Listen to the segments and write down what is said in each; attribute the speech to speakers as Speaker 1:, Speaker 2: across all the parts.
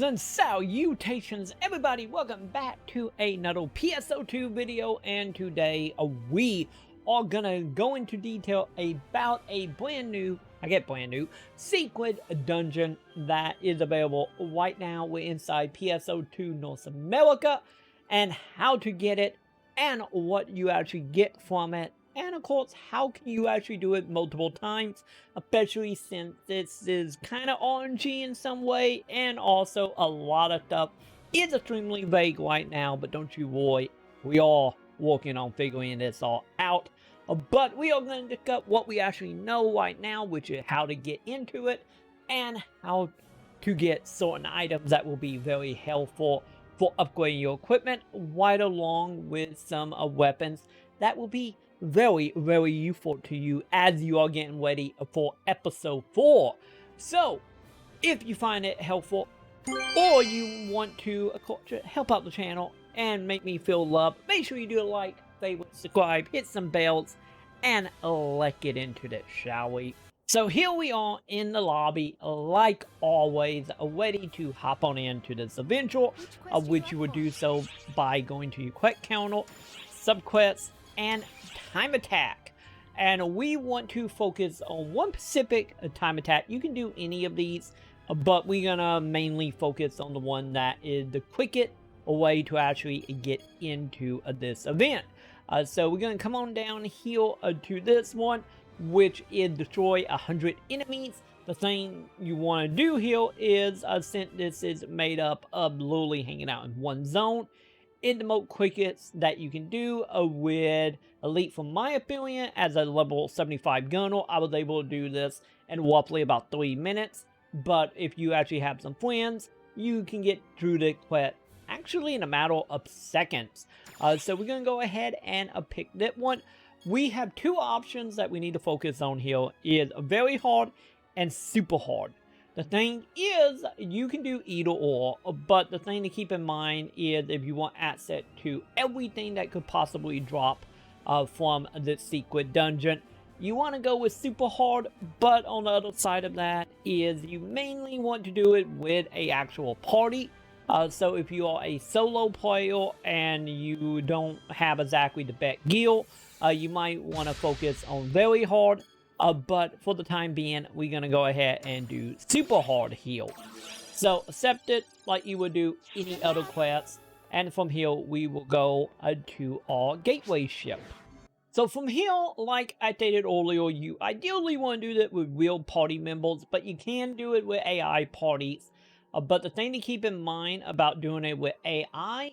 Speaker 1: Greetings and salutations, everybody. Welcome back to another PSO2 video, and today we are gonna go into detail about a brand new secret dungeon that is available right now. We're inside PSO2 North America, and how to get it, and what you actually get from it. And of course, how can you actually do it multiple times, especially since this is kind of RNG in some way, and also a lot of stuff is extremely vague right now, but don't you worry, we are working on figuring this all out. But we are going to discuss what we actually know right now, which is how to get into it, and how to get certain items that will be very helpful for upgrading your equipment, right along with some weapons that will be very useful to you as you are getting ready for episode 4. So if you find it helpful, or you want to help out the channel and make me feel loved, make sure you do a like, favorite, subscribe, hit some bells, and let's get into this, shall we? So here we are in the lobby, like always, ready to hop on into this adventure, which you would do so by going to your quest counter, subquests, and time attack. And we want to focus on one specific time attack. You can do any of these, but we're gonna mainly focus on the one that is the quickest way to actually get into this event. So we're gonna come on down here to this one, which is destroy 100 enemies. The thing you want to do here is, since this is made up of literally hanging out in one zone, in the most quickest that you can do with Elite. From my opinion, as a level 75 gunner, I was able to do this in roughly about 3 minutes. But if you actually have some friends, you can get through the quest actually in a matter of seconds. So we're going to go ahead and pick that one. We have two options that we need to focus on here, is very hard and super hard. The thing is, you can do either or, but the thing to keep in mind is if you want access to everything that could possibly drop from the secret dungeon, you want to go with super hard. But on the other side of that is you mainly want to do it with a actual party. So if you are a solo player and you don't have exactly the best gear, you might want to focus on very hard. But for the time being, we're going to go ahead and do super hard here. So accept it like you would do any other quest. And from here, we will go to our gateway ship. So from here, like I stated earlier, you ideally want to do that with real party members, but you can do it with AI parties. But the thing to keep in mind about doing it with AI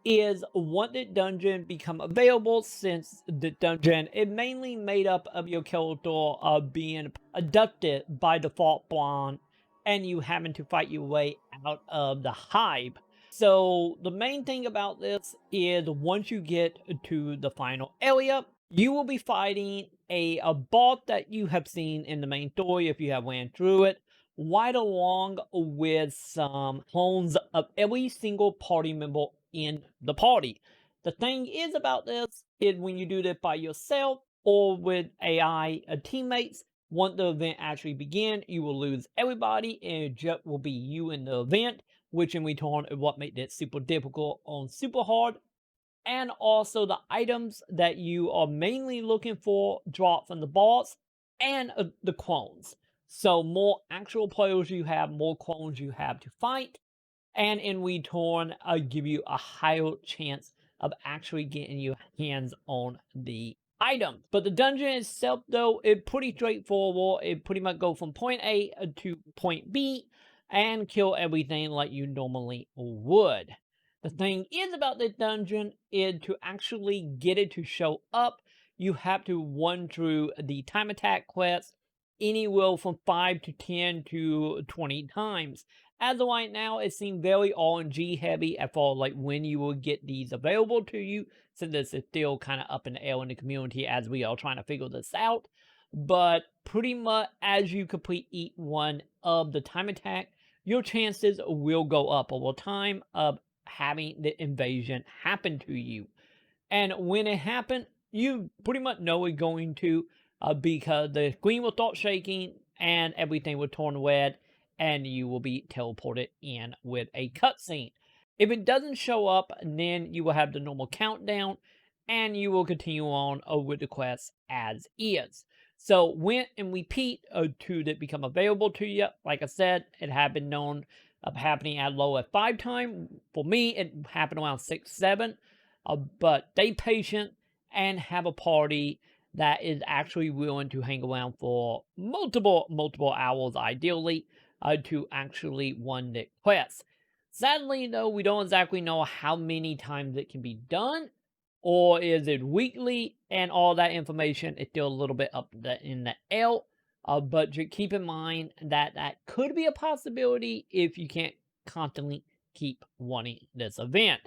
Speaker 1: is, once the dungeon become available, since the dungeon is mainly made up of your character being abducted by the fault blonde, and you having to fight your way out of the hive. So the main thing about this is, once you get to the final area, you will be fighting a boss that you have seen in the main story if you have ran through it, right along with some clones of every single party member in the party. The thing is about this is, when you do this by yourself or with AI teammates, once the event actually begins, you will lose everybody, and it just will be you in the event, which in return is what makes it super difficult on super hard. And also the items that you are mainly looking for drop from the boss and the clones. So more actual players you have, more clones you have to fight, and in return, give you a higher chance of actually getting your hands on the item. But the dungeon itself, though, is pretty straightforward. It pretty much go from point A to point B and kill everything like you normally would. The thing is about this dungeon is, to actually get it to show up, you have to run through the time attack quest anywhere from 5 to 10 to 20 times. As of right now, it seems very RNG heavy as far as like when you will get these available to you, since this is still kind of up in the air in the community as we are trying to figure this out. But pretty much as you complete each one of the time attack, your chances will go up over time of having the invasion happen to you. And when it happens, you pretty much know it's going to, because the screen will start shaking and everything will turn red, and you will be teleported in with a cutscene. If it doesn't show up, then you will have the normal countdown, and you will continue on with the quest as is. So when and repeat to that become available to you. Like I said, it had been known of happening at low at 5 time. For me, it happened around 6, 7. But stay patient and have a party that is actually willing to hang around for multiple hours, ideally, to actually run the quest. Sadly, though, we don't exactly know how many times it can be done, or is it weekly, and all that information is still a little bit up in the air. But keep in mind that that could be a possibility if you can't constantly keep running this event.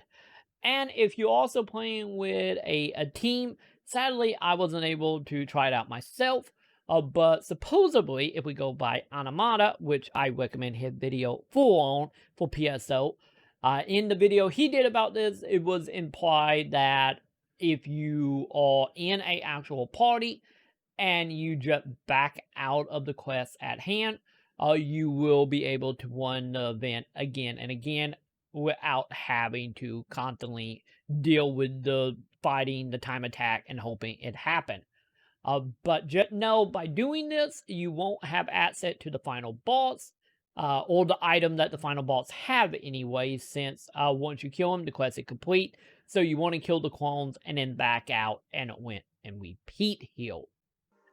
Speaker 1: And if you're also playing with a team, sadly, I wasn't able to try it out myself. But supposedly, if we go by Anamata, which I recommend his video full on for PSO, in the video he did about this, it was implied that if you are in a actual party and you jump back out of the quest at hand, you will be able to run the event again and again without having to constantly deal with the fighting, the time attack, and hoping it happened. But just know by doing this, you won't have access to the final boss, or the item that the final boss have anyway, since once you kill him, the quest is complete. So you want to kill the clones and then back out and win and repeat heal.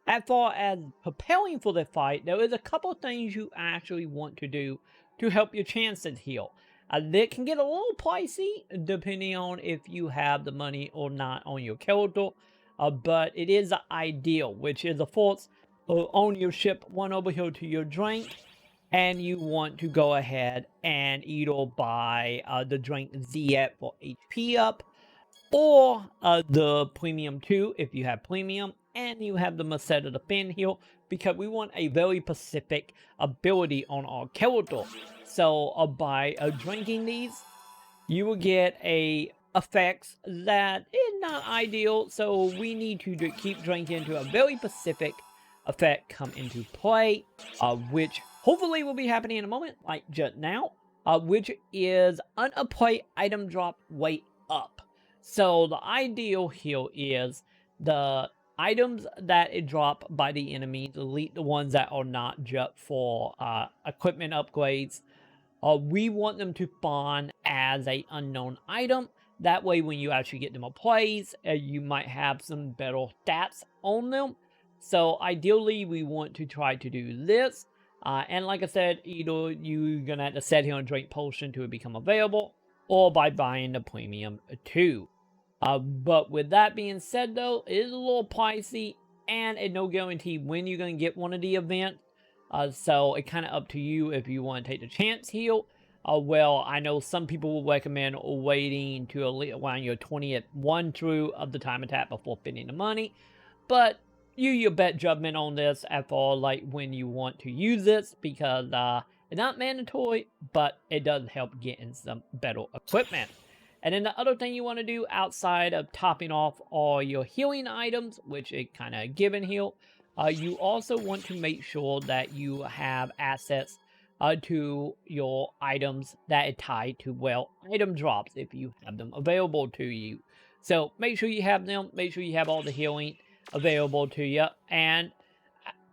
Speaker 1: As far as preparing for the fight, there is a couple things you actually want to do to help your chances heal. That can get a little pricey depending on if you have the money or not on your character, but it is ideal, which is, of course, on your ship, one over here to your drink, and you want to go ahead and either buy the drink ZF for HP up, or the Premium 2 if you have Premium, and you have the Maceta the Fin Heal, because we want a very specific ability on our character. So by drinking these, you will get a effects that is not ideal, so we need to keep drinking to a very specific effect come into play, which hopefully will be happening in a moment, like just now, which is unapplied item drop way up. So the ideal here is the items that it drop by the enemies, delete the ones that are not just for equipment upgrades. We want them to spawn as a unknown item. That way when you actually get them applied, you might have some better stats on them. So ideally we want to try to do this. And like I said, either you're going to have to set here and drink potion to become available, or by buying the Premium 2. But with that being said, though, it is a little pricey, and it's no guarantee when you're going to get one of the events. So it's kind of up to you if you want to take the chance heal. Well, I know some people will recommend waiting to around your 20th one through of the time attack before spending the money. But your bet judgment on this as far like when you want to use this, because it's not mandatory, but it does help getting some better equipment. And then the other thing you want to do outside of topping off all your healing items, which is kind of given here, you also want to make sure that you have assets to your items that are tied to, well, item drops if you have them available to you. So make sure you have them, make sure you have all the healing available to you, and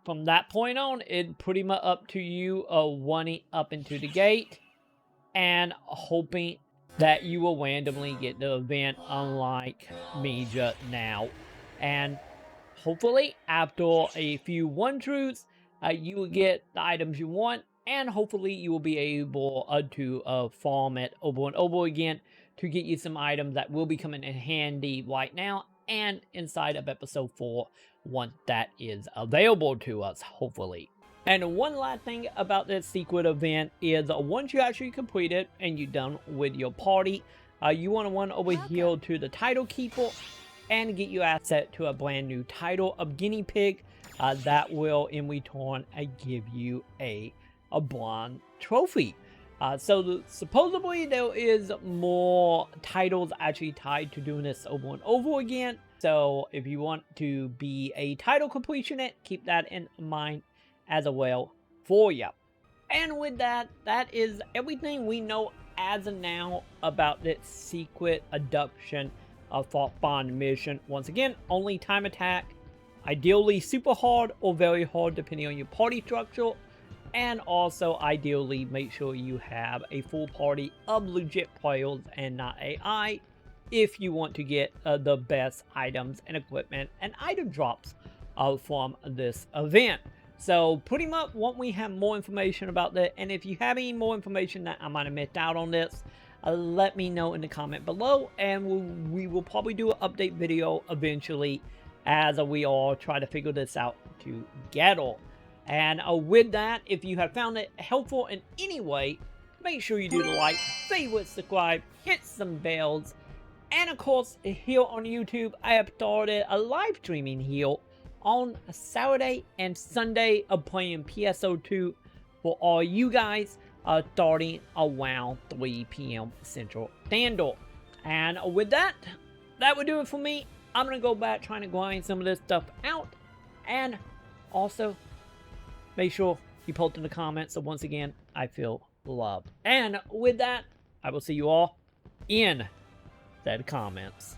Speaker 1: from that point on, it's pretty much up to you running up into the gate and hoping that you will randomly get the event, unlike me just now. And hopefully, after a few one-truths, you will get the items you want, and hopefully you will be able to farm it over and over again to get you some items that will be coming in handy right now and inside of episode 4 once that is available to us, hopefully. And one last thing about this secret event is once you actually complete it and you're done with your party, you want to run over here to the title keeper and get your asset to a brand new title of guinea pig that will in return give you a bronze trophy. So supposedly there is more titles actually tied to doing this over and over again. So if you want to be a title completionist, keep that in mind as well for you. And with that, that is everything we know as of now about this secret abduction of Fault Bond mission. Once again, only time attack, ideally super hard or very hard depending on your party structure, and also ideally make sure you have a full party of legit players and not AI if you want to get the best items and equipment and item drops from this event. So pretty much when we have more information about that, and if you have any more information that I might have missed out on this, let me know in the comment below, and we will probably do an update video eventually as we all try to figure this out together. And with that, if you have found it helpful in any way, make sure you do the like, favorite, subscribe, hit some bells, and of course here on YouTube I have started a live streaming here on Saturday and Sunday of playing PSO2 for all you guys, starting around 3 p.m. Central Standard. And with that, that would do it for me. I'm gonna go back trying to grind some of this stuff out, and also make sure you post in the comments. So once again, I feel loved. And with that, I will see you all in the comments.